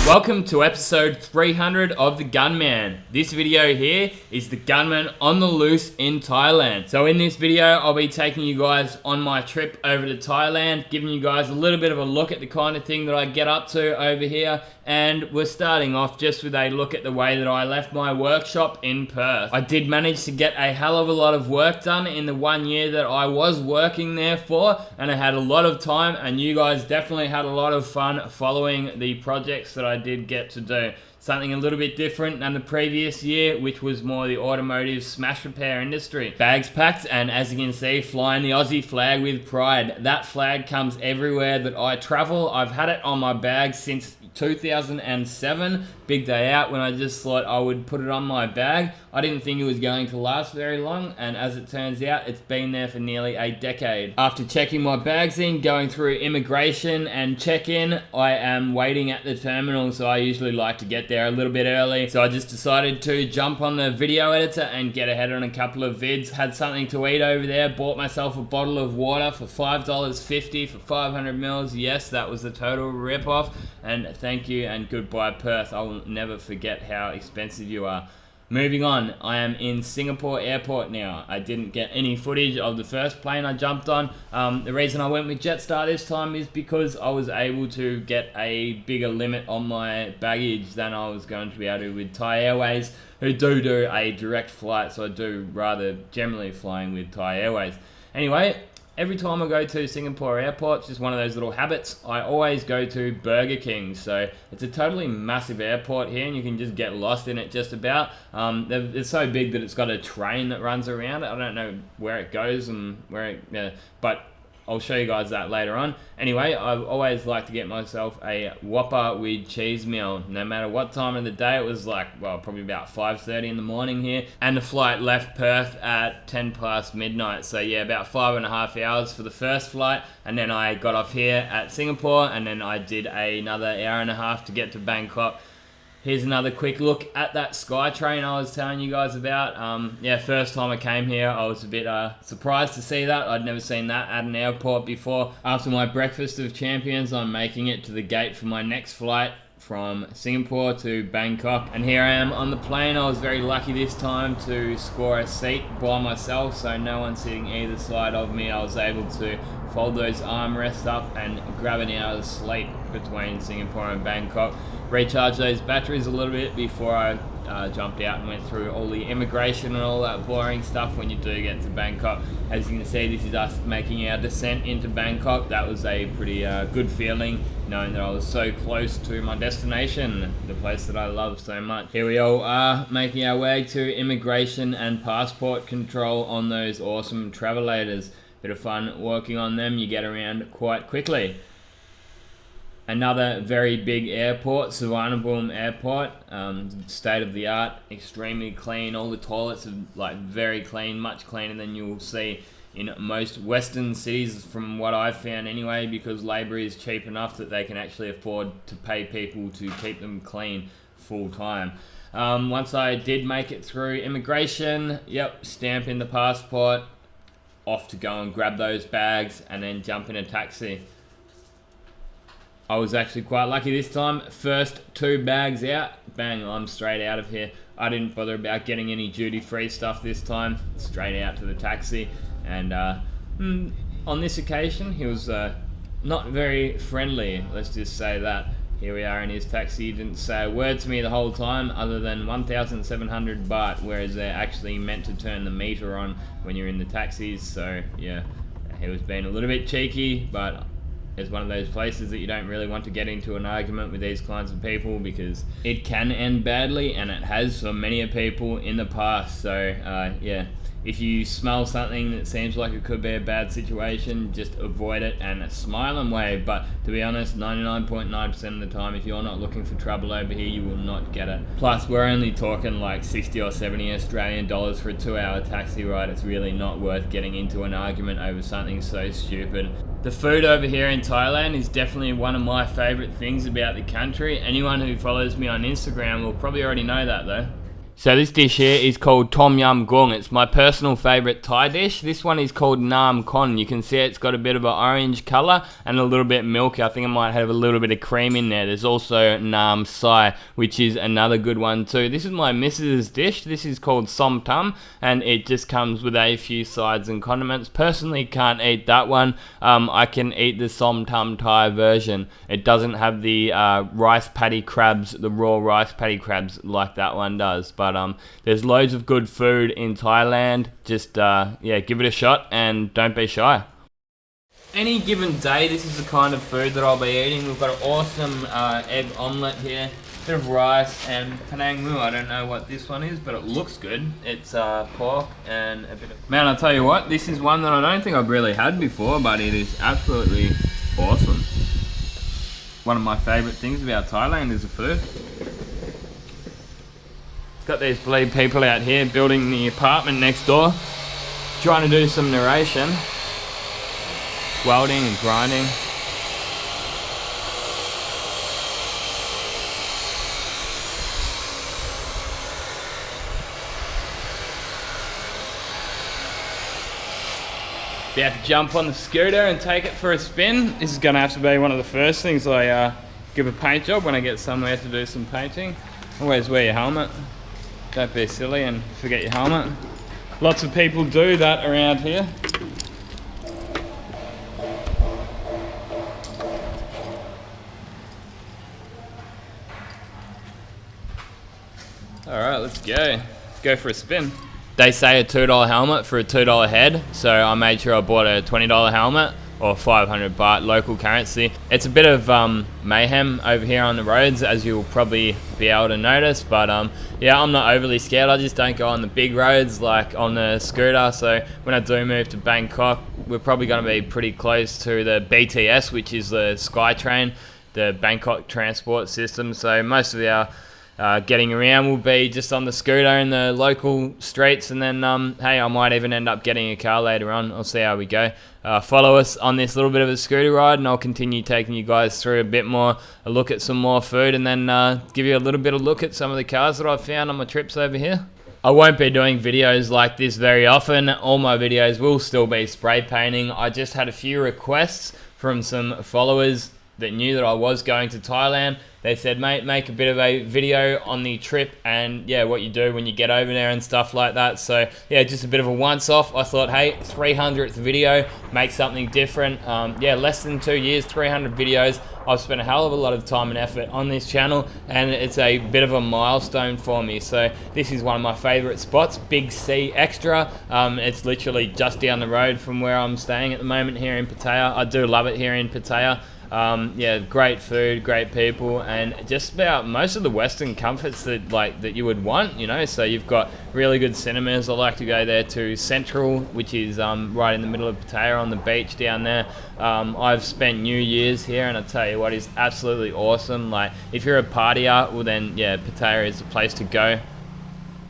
Welcome to episode 300 of the Gunman. This video here is the Gunman on the loose in Thailand. So in this video, I'll be taking you guys on my trip over to Thailand, giving you guys a little bit of a look at the kind of thing that I get up to over here. And we're starting off just with a look at the way that I left my workshop in Perth. I did manage to get a hell of a lot of work done in the 1 year that I was working there for, and I had a lot of time, and you guys definitely had a lot of fun following the projects that I did get to do. Something a little bit different than the previous year, which was more the automotive smash repair industry. Bags packed, and as you can see, flying the Aussie flag with pride. That flag comes everywhere that I travel. I've had it on my bag since 2007, big day out, when I just thought I would put it on my bag. I didn't think it was going to last very long, and as it turns out, it's been there for nearly a decade. After checking my bags in, going through immigration and check-in, I am waiting at the terminal, so I usually like to get there a little bit early. So I just decided to jump on the video editor and get ahead on a couple of vids. Had something to eat over there, bought myself a bottle of water for $5.50 for 500 mils. Yes, that was the total rip-off, and thank you and goodbye Perth. I will never forget how expensive you are. Moving on, I am in Singapore airport now. I didn't get any footage of the first plane I jumped on. The reason I went with Jetstar this time is because I was able to get a bigger limit on my baggage than I was going to be able to with Thai Airways, who do a direct flight, so I do rather generally flying with Thai Airways. Anyway, every time I go to Singapore airport, it's just one of those little habits, I always go to Burger King. So it's a totally massive airport here, and you can just get lost in it just about. It's so big that it's got a train that runs around it. I don't know where it goes and but I'll show you guys that later on. Anyway, I always like to get myself a Whopper with cheese meal, no matter what time of the day. It was like, well, probably about 5:30 in the morning here, and the flight left Perth at 10 past midnight. So yeah, about 5.5 hours for the first flight, and then I got off here at Singapore, and then I did another hour and a half to get to Bangkok. Here's another quick look at that SkyTrain I was telling you guys about. First time I came here, I was a bit surprised to see that. I'd never seen that at an airport before. After my breakfast of champions, I'm making it to the gate for my next flight from Singapore to Bangkok. And here I am on the plane. I was very lucky this time to score a seat by myself, so no one sitting either side of me. I was able to fold those armrests up and grab an hour's sleep between Singapore and Bangkok. Recharge those batteries a little bit before I jumped out and went through all the immigration and all that boring stuff when you do get to Bangkok. As you can see, this is us making our descent into Bangkok. That was a pretty good feeling, knowing that I was so close to my destination, the place that I love so much. Here we all are, making our way to immigration and passport control on those awesome travelators. Bit of fun working on them, you get around quite quickly. Another very big airport, Suvarnabhumi Airport, state of the art, extremely clean. All the toilets are like very clean, much cleaner than you'll see in most Western cities, from what I've found anyway, because labour is cheap enough that they can actually afford to pay people to keep them clean full time. Once I did make it through immigration, stamp in the passport, off to go and grab those bags and then jump in a taxi. I was actually quite lucky this time. First 2 bags out, bang, I'm straight out of here. I didn't bother about getting any duty-free stuff this time. Straight out to the taxi. And on this occasion, he was not very friendly, let's just say that. Here we are in his taxi. He didn't say a word to me the whole time other than 1,700 baht, whereas they're actually meant to turn the meter on when you're in the taxis. So yeah, he was being a little bit cheeky, but it's one of those places that you don't really want to get into an argument with these kinds of people, because it can end badly, and it has for many people in the past. So if you smell something that seems like it could be a bad situation, just avoid it and smile and wave. But to be honest, 99.9% of the time, if you're not looking for trouble over here, you will not get it. Plus, we're only talking like 60 or 70 Australian dollars for a 2-hour taxi ride. It's really not worth getting into an argument over something so stupid. The food over here in Thailand is definitely one of my favourite things about the country. Anyone who follows me on Instagram will probably already know that though. So this dish here is called Tom Yum Goong. It's my personal favourite Thai dish. This one is called Nam Kon. You can see it's got a bit of an orange colour and a little bit milky. I think it might have a little bit of cream in there. There's also Nam Sai, which is another good one too. This is my missus' dish. This is called Som Tam, and it just comes with a few sides and condiments. Personally, can't eat that one. I can eat the Som Tam Thai version. It doesn't have the rice paddy crabs, the raw rice paddy crabs like that one does. But there's loads of good food in Thailand. Just yeah, give it a shot and don't be shy. Any given day, this is the kind of food that I'll be eating. We've got an awesome egg omelette here, bit of rice and Penang Mu. I don't know what this one is, but it looks good. It's pork and a bit of... Man, I'll tell you what, this is one that I don't think I've really had before, but it is absolutely awesome. One of my favourite things about Thailand is the food. Got these bloody people out here building the apartment next door, trying to do some narration, welding and grinding. About to jump on the scooter and take it for a spin. This is going to have to be one of the first things I give a paint job when I get somewhere to do some painting. Always wear your helmet. Don't be silly and forget your helmet. Lots of people do that around here. Alright, let's go. Let's go for a spin. They say a $2 helmet for a $2 head, so I made sure I bought a $20 helmet or 500 baht local currency. It's a bit of mayhem over here on the roads, as you'll probably be able to notice, but yeah, I'm not overly scared. I just don't go on the big roads like on the scooter. So when I do move to Bangkok, we're probably going to be pretty close to the BTS, which is the SkyTrain, the Bangkok transport system. So most of our getting around will be just on the scooter in the local streets, and then hey, I might even end up getting a car later on. I'll see how we go. Follow us on this little bit of a scooter ride, and I'll continue taking you guys through a bit more, a look at some more food, and then give you a little bit of look at some of the cars that I've found on my trips over here. I won't be doing videos like this very often. All my videos will still be spray painting. I just had a few requests from some followers that knew that I was going to Thailand. They said, mate, make a bit of a video on the trip and yeah, what you do when you get over there and stuff like that. So yeah, just a bit of a once off. I thought, hey, 300th video, make something different. Yeah, less than 2 years, 300 videos. I've spent a hell of a lot of time and effort on this channel, and it's a bit of a milestone for me. So this is one of my favorite spots, Big C Extra. It's literally just down the road from where I'm staying at the moment here in Pattaya. I do love it here in Pattaya. Yeah, great food, great people, and just about most of the Western comforts that you would want, you know. So you've got really good cinemas. I like to go there to Central, which is right in the middle of Pattaya on the beach down there. I've spent New Year's here, and I tell you what, is absolutely awesome. Like, if you're a partier, well then yeah, Pattaya is the place to go.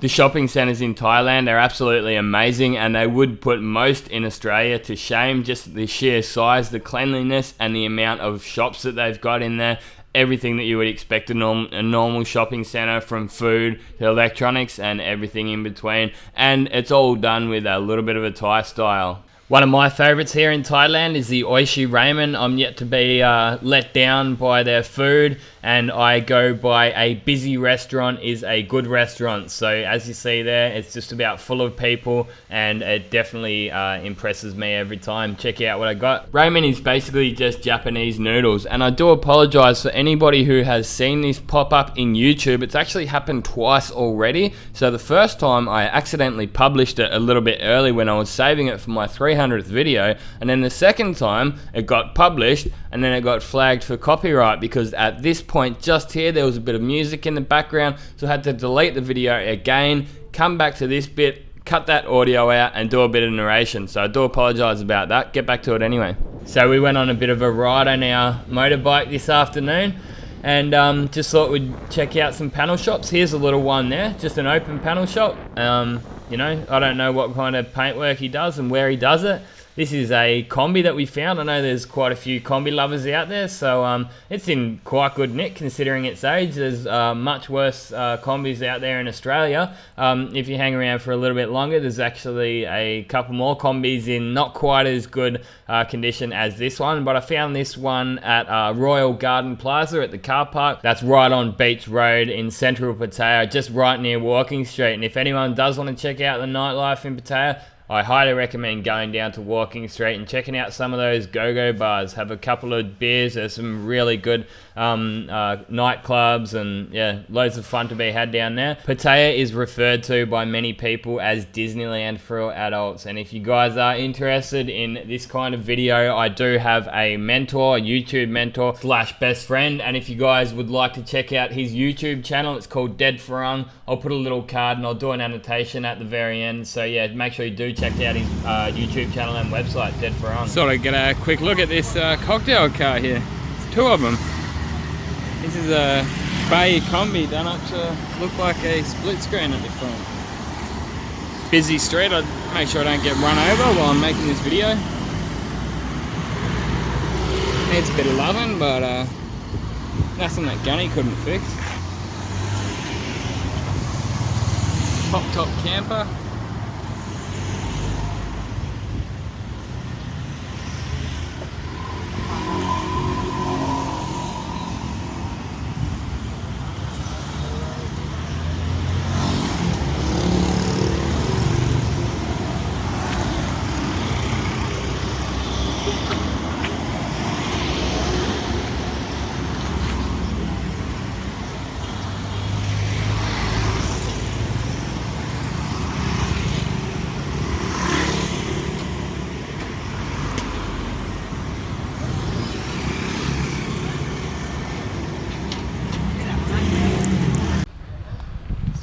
The shopping centres in Thailand, they're absolutely amazing, and they would put most in Australia to shame. Just the sheer size, the cleanliness, and the amount of shops that they've got in there. Everything that you would expect a normal shopping centre, from food to electronics and everything in between. And it's all done with a little bit of a Thai style. One of my favourites here in Thailand is the Oishi Ramen. I'm yet to be let down by their food, and I go by a busy restaurant is a good restaurant. So as you see there, it's just about full of people, and it definitely impresses me every time. Check out what I got. Ramen is basically just Japanese noodles, and I do apologise for anybody who has seen this pop up in YouTube. It's actually happened twice already. So the first time I accidentally published it a little bit early when I was saving it for my 300th video, and then the second time it got published and then it got flagged for copyright, because at this point just here there was a bit of music in the background, so I had to delete the video again, come back to this bit, cut that audio out and do a bit of narration. So I do apologise about that. Get back to it anyway. So we went on a bit of a ride on our motorbike this afternoon, and just thought we'd check out some panel shops. Here's a little one there, just an open panel shop. You know, I don't know what kind of paintwork he does and where he does it. This is a combi that we found. I know there's quite a few combi lovers out there, so it's in quite good nick considering its age. There's much worse combis out there in Australia. If you hang around for a little bit longer, there's actually a couple more combis in not quite as good condition as this one, but I found this one at Royal Garden Plaza at the car park. That's right on Beach Road in central Pattaya, just right near Walking Street. And if anyone does want to check out the nightlife in Pattaya, I highly recommend going down to Walking Street and checking out some of those go-go bars. Have a couple of beers. There's some really good nightclubs, and yeah, loads of fun to be had down there. Pattaya is referred to by many people as Disneyland for adults, and if you guys are interested in this kind of video, I do have a mentor, a YouTube mentor / best friend, and if you guys would like to check out his YouTube channel, it's called Dead Farang. I'll put a little card and I'll do an annotation at the very end, so yeah, make sure you do check out his YouTube channel and website, Dead Farang. Sort of get a quick look at this cocktail car here. It's two of them. This is a Bay combi done up to look like a split screen at the front. Busy street, I'd make sure I don't get run over while I'm making this video. Needs a bit of loving, but nothing that Gunny couldn't fix. Pop top camper.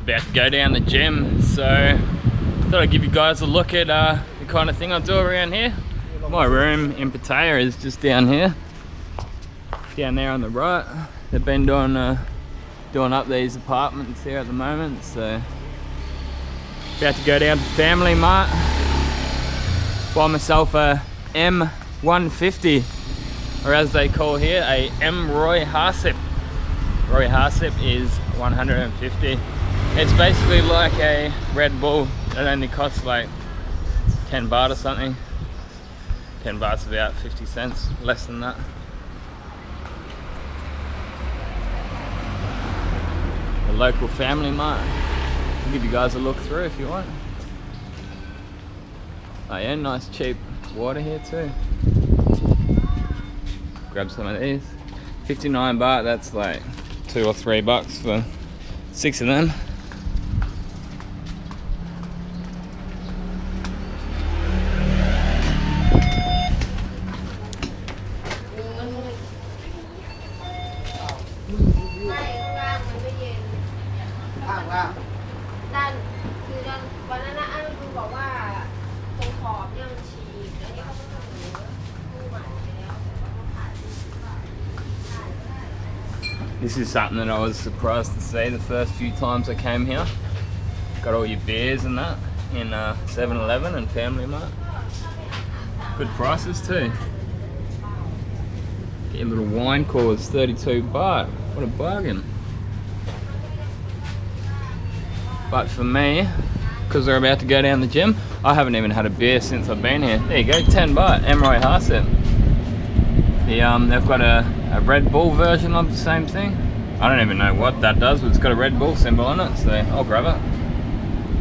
About to go down the gym, so thought I'd give you guys a look at the kind of thing I do around here. My room in Pattaya is just down here, down there on the right. They've been doing up these apartments here at the moment, so about to go down to Family Mart, buy myself a M150, or as they call here, a M Roy Harsip. Roy Harsip is 150. It's basically like a Red Bull. It only costs like 10 baht or something. 10 baht's about 50 cents, less than that. The local Family Mart. I'll give you guys a look through if you want. Oh yeah, nice cheap water here too. Grab some of these. 59 baht, that's like $2 or $3 for 6 of them. This is something that I was surprised to see the first few times I came here. Got all your beers and that in 7-Eleven and Family Mart. Good prices too. Get your little wine coolers, 32 baht. What a bargain. But for me, because we're about to go down the gym, I haven't even had a beer since I've been here. There you go, 10 baht, Emroy Harsip. They've got a Red Bull version of the same thing. I don't even know what that does, but it's got a Red Bull symbol on it, so I'll grab it.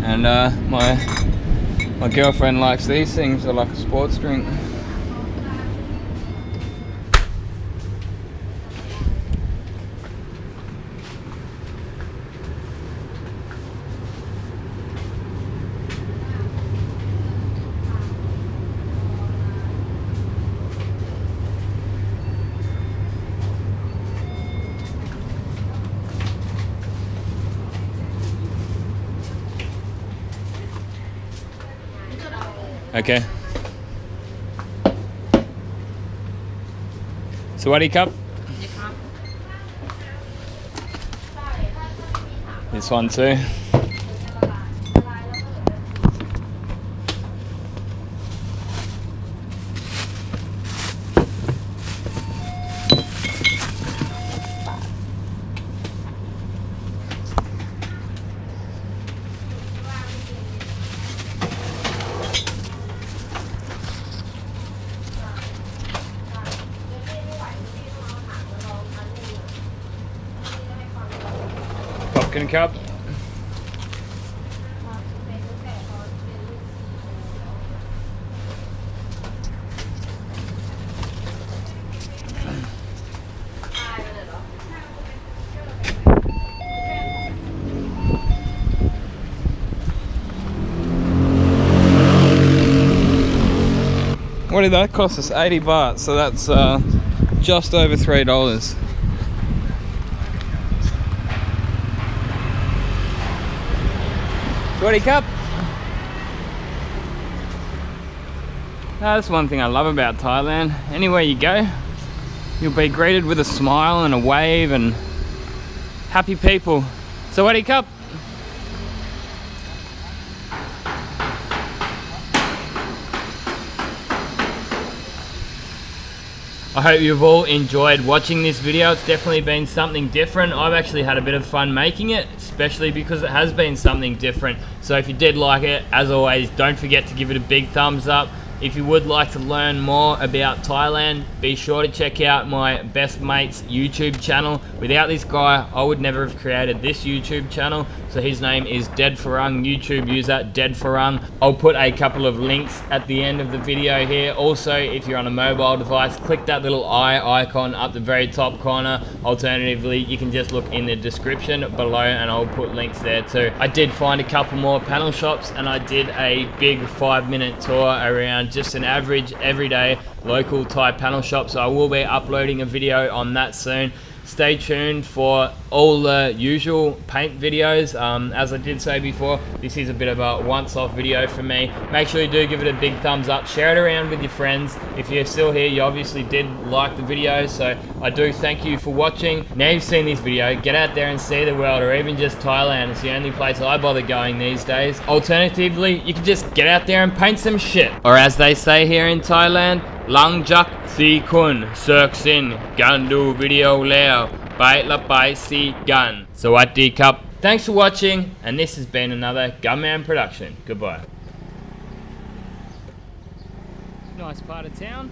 And my girlfriend likes these things. They're like a sports drink. Okay. So what do you cup? This one too. Second cup. What did that cost us? 80 baht, so that's just over $3. 20 cup. That's one thing I love about Thailand. Anywhere you go, you'll be greeted with a smile and a wave and happy people. So 20 cup. I hope you've all enjoyed watching this video. It's definitely been something different. I've actually had a bit of fun making it, especially because it has been something different. So if you did like it, as always, don't forget to give it a big thumbs up. If you would like to learn more about Thailand, be sure to check out my best mate's YouTube channel. Without this guy, I would never have created this YouTube channel. So his name is Dead Farang, YouTube user Dead Farang. I'll put a couple of links at the end of the video here. Also, if you're on a mobile device, click that little eye icon up the very top corner. Alternatively, you can just look in the description below and I'll put links there too. I did find a couple more panel shops and I did a big 5-minute tour around just an average everyday local Thai panel shop. So I will be uploading a video on that soon. Stay tuned for all the usual paint videos. As I did say before, this is a bit of a once-off video for me. Make sure you do give it a big thumbs up, share it around with your friends. If you're still here, you obviously did like the video, so I do thank you for watching. Now you've seen this video, get out there and see the world, or even just Thailand. It's the only place I bother going these days. Alternatively, you can just get out there and paint some shit. Or as they say here in Thailand, Lang Jak Si Kun Sirk Sin Gan Du Video Leo Bai La Bai Si Gun. Sawadee Cup. Thanks for watching, and this has been another Gunman production. Goodbye. Nice part of town.